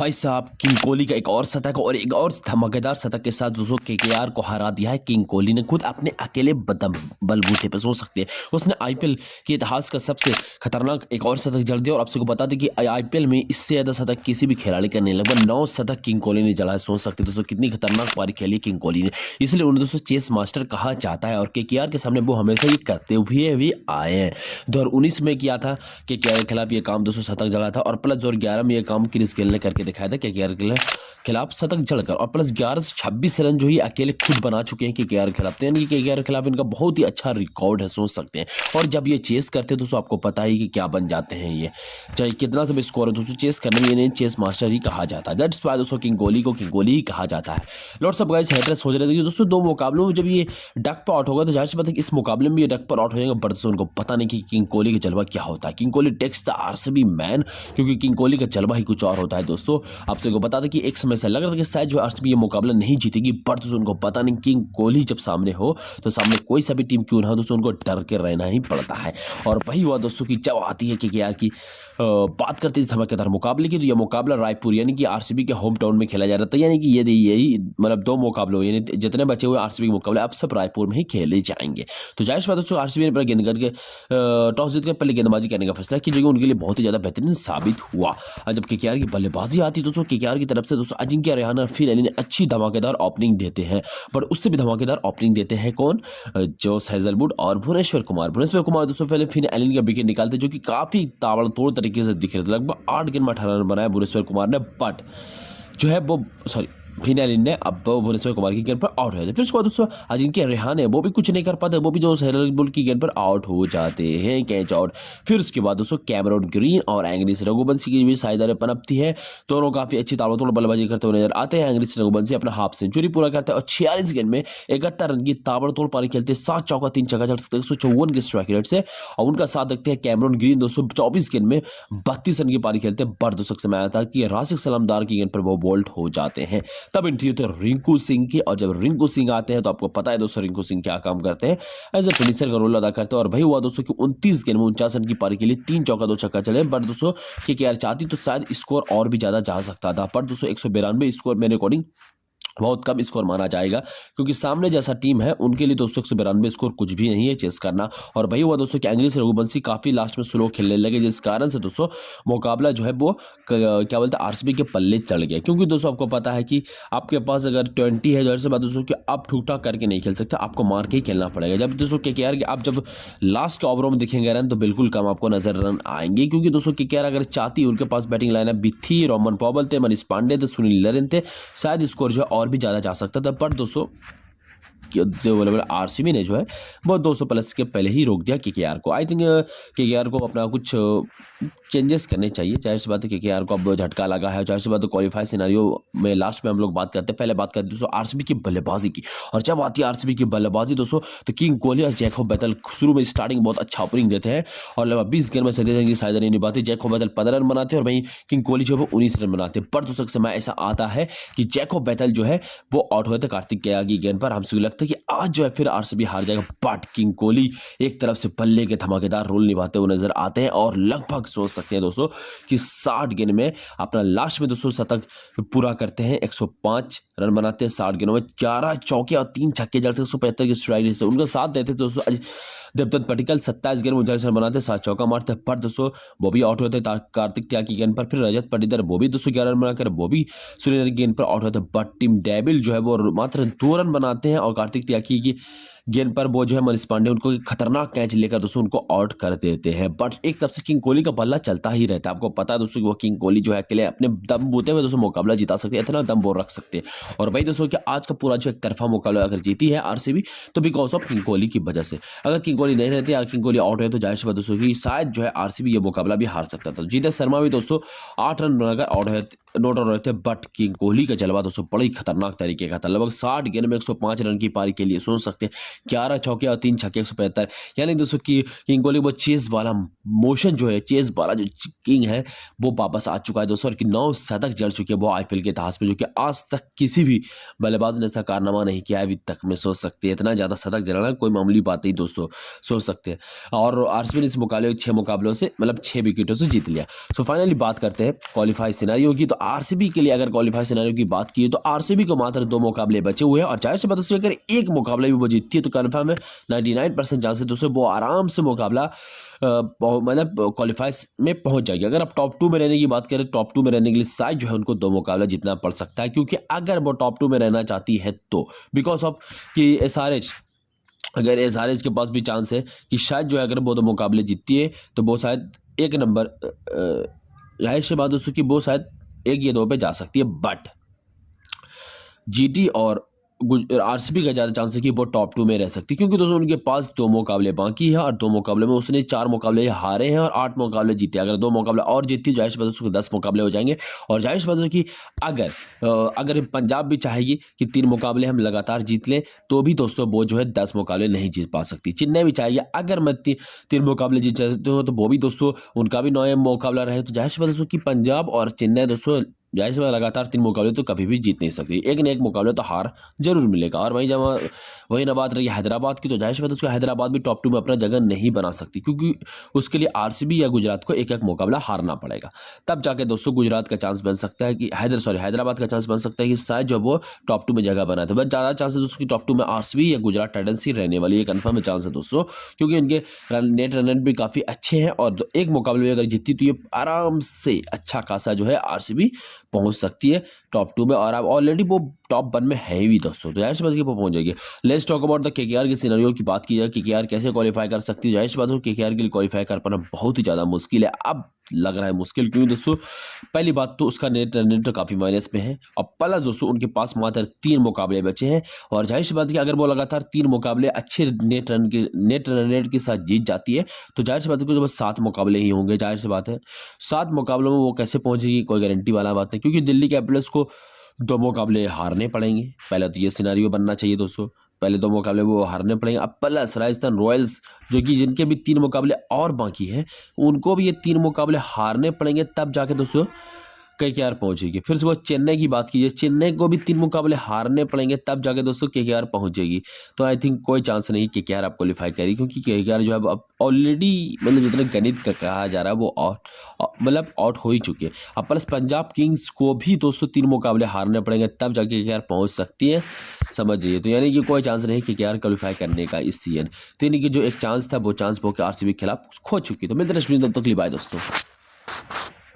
भाई साहब किंग कोहली का एक और शतक और एक और धमाकेदार शतक के साथ दोस्तों केकेआर को हरा दिया है किंग कोहली ने खुद अपने अकेले बलबूते पे सोच सकते हैं। उसने आईपीएल के इतिहास का सबसे खतरनाक एक और शतक जड़ दिया और आपसे को बता दें कि आईपीएल में इससे ज्यादा शतक किसी भी खिलाड़ी का नहीं, लगभग 9 शतक किंग कोहली ने जड़ा है। सोच सकते दोस्तों कितनी खतरनाक पारी खेली किंग कोहली ने, इसलिए उन्हें दोस्तों चेस मास्टर कहा जाता है और केकेआर के सामने वो हमेशा ये करते हुए भी आए हैं। 2019 में किया था केकेआर के खिलाफ ये काम, दोस्तों शतक जड़ा था और प्लस 2011 में ये काम क्रिस गेल ने करके दिखाया था केकेआर के खिलाफ शतक जड़कर, और प्लस 11 से 26 रन जो ही अकेले खुद बना चुके हैं केकेआर के खिलाफ। यानी कि केकेआर के खिलाफ इनका बहुत ही अच्छा रिकॉर्ड है, सोच सकते हैं। और जब ये चेस करते हैं दोस्तों आपको पता ही कि क्या बन जाते हैं, ये चाहे कितना सब स्कोर है दोस्तों, चेस करने में इन्हें चेस मास्टर ही कहा जाता है। दैट्स व्हाई दोस्तों किंग कोहली को किंग कोहली ही कहा जाता है। लॉट्स ऑफ गाइस हेटर्स सोच रहे थे कि दोस्तों 2 मुकाबलों में जब ये डक पर आउट होगा तो जाहिर सी बात है कि इस मुकाबले में ये डक पर आउट हो जाएगा, बट उनको पता नहीं कि किंग कोहली का जलवा क्या होता है। King Kohli takes the RCB man, क्योंकि किंग कोहली का जलवा ही कुछ और होता है। दोस्तों आपसे को बता दें कि एक समय से लग रहा था कि शायद जो आरसीबी ये मुकाबला नहीं जीतेगी, पर दोस्तों उनको पता नहीं किंग कोहली जब सामने हो तो सामने कोई सा भी टीम क्यों ना हो दोस्तों उनको डर के रहना ही पड़ता है। और वही हुआ दोस्तों की जब आती है कि यार की बात करते हैं इस धमाकेदार मुकाबले की, तो यह मुकाबला रायपुर यानी कि आरसीबी के होम टाउन में खेला जा रहा था। यानी कि यही मतलब 2 मुकाबले यानी जितने बचे हुए आरसीबी के मुकाबले अब सब रायपुर में ही खेले जाएंगे। तो जाहिर सी बात दोस्तों आरसीबी ने गेंद करके टॉस जीतकर पहले गेंदबाजी करने का फैसला किया, जो उनके लिए बहुत ही ज्यादा बेहतरीन साबित हुआ। जब केकेआर की बल्लेबाजी आती दोस्तों केकेआर की तरफ से दोस्तों अजिंक्य रहाणे और फिल एली ने अच्छी धमाकेदार ओपनिंग देते हैं, पर उससे भी धमाकेदार ओपनिंग देते हैं कौन, जोस हेजलवुड और भुवनेश्वर कुमार दोस्तों पहले फिर एलिन का विकेट निकालते जो कि काफी ताबड़तोड़ तरीके से दिख रहे थे। लगभग 8 गेंद में 18 रन बनाया भुवनेश्वर कुमार ने, बट जो है वो फिर एलिन ने अब भुवनेश्वर कुमार की गेंद पर आउट हो जाते। फिर उसके बाद दोस्तों अजिंक्य रहाणे वो भी कुछ नहीं कर पाते, वो भी जो हेजलवुड की गेंद पर आउट हो जाते हैं, कैच आउट। फिर उसके बाद दोस्तों कैमरन ग्रीन और एंग्रिस रघुवंशी की भी साझेदारी पनपती है, दोनों काफी अच्छी ताबड़तोड़ बल्लेबाजी करते हुए नजर आते हैं। एंग्रिस रघुवंशी अपना हाफ सेंचुरी पूरा करते हैं और 46 गेंद में 71 रन की ताबड़तोड़ पारी खेलते हैं, 7 चौका 3 छक्का जड़ते 154 के स्ट्राइक रेट से। और उनका साथ देखते हैं कैमरन ग्रीन दोस्तों 24 गेंद में 32 रन की पारी खेलते हैं, बट दोस्तों समय आया था कि राशिक सलामदार की गेंद पर वो बोल्ट हो जाते हैं। तब एंट्री होती है रिंकू सिंह की, और जब रिंकू सिंह आते हैं तो आपको पता है दोस्तों रिंकू सिंह क्या काम करते हैं, एज ए फिनिशर का रोल अदा करते हैं। और वही हुआ दोस्तों कि 29 गेंद में 49 रन की पारी के लिए 3 चौका 2 छक्का चले, बट दोस्तों केकेआर चाहती तो शायद स्कोर और भी ज्यादा जा सकता था, पर दोस्तों 192 स्कोर मेरे अकॉर्डिंग बहुत कम स्कोर माना जाएगा, क्योंकि सामने जैसा टीम है उनके लिए दोस्तों 192 स्कोर कुछ भी नहीं है चेस करना। और वही हुआ दोस्तों कि एंग्रिस रघुवंशी काफी लास्ट में स्लो खेलने लगे, जिस कारण से दोस्तों मुकाबला जो है वो क्या बोलते हैं आरसीबी के पल्ले चढ़ गया। क्योंकि दोस्तों आपको पता है कि आपके पास अगर 20 है, जैसे बात दोस्तों कि आप ठुक ठाक करके नहीं खेल सकते, आपको मार के ही खेलना पड़ेगा। जब दोस्तों केकेआर के आप जब लास्ट के ओवरों में दिखेंगे रन तो बिल्कुल कम आपको नजर रन आएंगे, क्योंकि दोस्तों केकेआर अगर चाहती उनके पास बैटिंग लाइनअप भी थी, रोमन पॉवल थे, मनीष पांडे थे, सुनील नरेन थे, शायद स्कोर जो है और भी ज्यादा जा सकता था। पर दोस्तों आरसीबी ने जो है वो 200 प्लस के पहले ही रोक दिया केकेआर को। आई थिंक केकेआर को अपना कुछ चेंजेस करने चाहिए। जाहिर सी बात है केकेआर को अब झटका लगा है, जाहिर सी बात है क्वालिफाई सिनारियो में लास्ट में हम लोग बात करते हैं, पहले बात करते हैं दोस्तों आरसीबी की बल्लेबाजी की। और जब आती है आरसीबी की बल्लेबाजी दोस्तों तो किंग कोहली और जैकब बैटल शुरू में स्टार्टिंग बहुत अच्छा ओपनिंग देते हैं और लगभग 20 गेंद में सदी की साझेदारी निभाते। जैकब बैटल 15 रन बनाते हैं और वहीं किंग कोहली जो है 19 रन बनाते हैं। पर दोस्तों समय ऐसा आता है कि जैकब बैटल जो है वो आउट हुए थे कार्तिक केयार की गेंद पर। हमसे लगता है कि आज जो है फिर आरसीबी हार जाएगा, बट किंग कोहली एक तरफ से बल्ले के धमाकेदार रोल निभाते हुए नजर आते हैं और लगभग सोच सकते हैं दोस्तों कि 60 गेंद में अपना लास्ट में दोस्तों शतक पूरा करते हैं, 105 रन बनाते हैं 60 गेंदों में, 11 चौके और 3 छक्के जड़ते 175 की स्ट्राइक रेट से। उनका साथ देते दोस्तों देवदत्त पटिकल 27 गेंद में 39 रन बनाते 7 चौका मारते, पर दोस्तों वो भी आउट होते कार्तिक त्याग की गेंद पर। फिर रजत पाटीदार वो भी 211 रन बनाकर वो भी सुनील की गेंद पर आउट होते, बट टीम डेविल जो है वो मात्र 2 रन बनाते हैं और कार्तिक त्यागी की गेंद पर वो जो है मनीष पांडे उनको खतरनाक कैच लेकर दोस्तों उनको आउट कर देते हैं। बट एक तरफ से किंग कोहली का बल्ला चलता ही रहता है। आपको पता है दोस्तों कि वो किंग कोहली जो है अकेले अपने दम बूते हुए दोस्तों मुकाबला जिता सकते हैं, इतना दम वो रख सकते हैं। और भाई दोस्तों कि आज का पूरा जो एक तरफा मुकाबला अगर जीती है आरसीबी तो बिकॉज ऑफ किंग कोहली की वजह से। अगर किंग कोहली नहीं रहते या किंग कोहली आउट है तो जाहिर सी बात दोस्तों की शायद जो है आरसीबी ये मुकाबला भी हार सकता था। जीतेश शर्मा भी दोस्तों 8 रन बनाकर आउट है नोट आउट रहते, बट किंग कोहली का जलवा दोस्तों बड़ा ही खतरनाक तरीके का था। लगभग 60 गेंद में 105 रन की पारी के लिए सोच सकते हैं 11 चौके और 3 छक्के 175। यानी दोस्तों कि किंग कोहली वो चेस वाला मोशन जो है, चेस वाला जो किंग है वो वापस आ चुका है दोस्तों, और कि 9 शतक जड़ चुके हैं वो आईपीएल के इतिहास में, जो कि आज तक किसी भी बल्लेबाज ने ऐसा कारनामा नहीं किया है अभी तक में। सोच सकते हैं इतना ज़्यादा शतक जड़ना कोई मामूली बात नहीं दोस्तों, सोच सकते हैं। और आरसीबी ने इस मुकाबले 6 मुकाबलों से मतलब 6 विकेटों से जीत लिया। सो फाइनली बात करते हैं क्वालिफाई सिनेरियो की। तो आरसीबी के लिए अगर क्वालिफाई सिनेरियो की बात की तो आरसीबी को मात्र 2 मुकाबले बचे हुए हैं, और जाहिर सी बात है अगर एक मुकाबला भी वो जीतती है तो कन्फर्म है 99% चांस है दोस्तों वो आराम से मुकाबला मतलब क्वालिफाई में पहुंच जाएगी। अगर आप टॉप 2 में रहने की बात करें, टॉप 2 में रहने के लिए शायद जो है उनको 2 मुकाबला जीतना पड़ सकता है, क्योंकि अगर वो टॉप 2 में रहना चाहती है तो बिकॉज ऑफ कि एसआरएच, अगर एसआरएच के पास भी चांस है कि शायद जो है अगर वो 2 मुकाबले जीतती है तो वो शायद एक नंबर जाहिर सी बात दोस्तों कि वो शायद 1 या 2 पे जा सकती है, बट जीटी और आरसीबी का ज़्यादा चांस है कि वो टॉप 2 में रह सकती है, क्योंकि दोस्तों उनके पास 2 मुकाबले बाकी है और 2 मुकाबले में उसने 4 मुकाबले हारे हैं और 8 मुकाबले जीते। अगर 2 मुकाबले और जीतती जाहिर सी बात है उसके 10 मुकाबले हो जाएंगे। और जाहिर सी बात है कि अगर पंजाब भी चाहेगी कि 3 मुकाबले हम लगातार जीत लें तो भी दोस्तों वो जो है 10 मुकाबले नहीं जीत पा सकती। चेन्नई भी चाहेगी अगर मैं 3 मुकाबले जीत सकते हो तो वो भी दोस्तों उनका भी 9 मुकाबला रहे, तो जाहिर सी बात है दोस्तों कि पंजाब और चेन्नई दोस्तों जाहिर सी बात लगातार 3 मुकाबले तो कभी भी जीत नहीं सकती, एक न एक मुकाबले तो हार जरूर मिलेगा। और वहीं ना बात रही हैदराबाद की, तो जाहिर सी बात है उसको हैदराबाद भी टॉप 2 में अपना जगह नहीं बना सकती, क्योंकि उसके लिए आरसीबी या गुजरात को एक एक मुकाबला हारना पड़ेगा। तब जाके दोस्तों गुजरात का चांस बन सकता है कि हैदराबाद का चांस बन सकता है कि शायद जब वो टॉप 2 में जगह बनाए, तो बस ज़्यादा चांस है दोस्तों की टॉप 2 में आरसीबी या गुजरात टाइटंस ही रहने वाली है, कन्फर्म चांस है दोस्तों, क्योंकि इनके नेट रन रेट भी काफ़ी अच्छे हैं और एक मुकाबले में अगर जीतती तो ये आराम से अच्छा खासा जो है आरसीबी पहुंच सकती है टॉप 2 में, और अब ऑलरेडी वो टॉप 1 में है भी दोस्तों, तो जाहिर सी बात है वो पहुंच जाएगी। Let's talk about the KKR के सिनेरियो की बात की जाए, केकेआर कैसे क्वालिफाई कर सकती है। जाहिर सी बात है केकेआर के लिए क्वालिफाई कर पाना बहुत ही ज़्यादा मुश्किल है, अब लग रहा है मुश्किल, क्योंकि दोस्तों पहली बात तो उसका नेट रन रेट तो काफ़ी माइनस में है, और प्लस दोस्तों उनके पास मात्र 3 मुकाबले बचे हैं, और जाहिर सी बात है कि अगर वो लगातार 3 मुकाबले अच्छे नेट रन रेट के साथ जीत जाती है तो जाहिर सी बात है कि बस 7 मुकाबले ही होंगे। जाहिर सी बात है 7 मुकाबलों में वो कैसे पहुंचेगी कोई गारंटी वाला बात नहीं, क्योंकि दिल्ली कैपिटल्स को 2 मुकाबले हारने पड़ेंगे। पहले तो ये सिनेरियो बनना चाहिए दोस्तों, पहले 2 मुकाबले वो हारने पड़ेंगे। अब प्लस राजस्थान रॉयल्स जो कि जिनके भी 3 मुकाबले और बाकी हैं उनको भी ये 3 मुकाबले हारने पड़ेंगे, तब जाके दोस्तों केकेआर पहुंचेगी। फिर से वो चेन्नई की बात कीजिए, चेन्नई को भी 3 मुकाबले हारने पड़ेंगे तब जाके दोस्तों केकेआर पहुंचेगी। तो आई थिंक कोई चांस नहीं केकेआर आप क्वालिफाई करेगी, क्योंकि केकेआर जो है अब ऑलरेडी मतलब जितना गणित का कहा जा रहा है वो आउट हो ही चुकी है। अब प्लस पंजाब किंग्स को भी दोस्तों 3 मुकाबले हारने पड़ेंगे तब जाके केकेआर पहुंच सकती है, समझ जाइए। तो यानी कि कोई चांस नहीं केकेआर क्वालिफाई करने का इस सीजन। तो यानी कि जो एक चांस था वो चांस वो आरसीबी के खिलाफ खो चुकी। तो मिलते हैं तब तक के लिए बाय दोस्तों।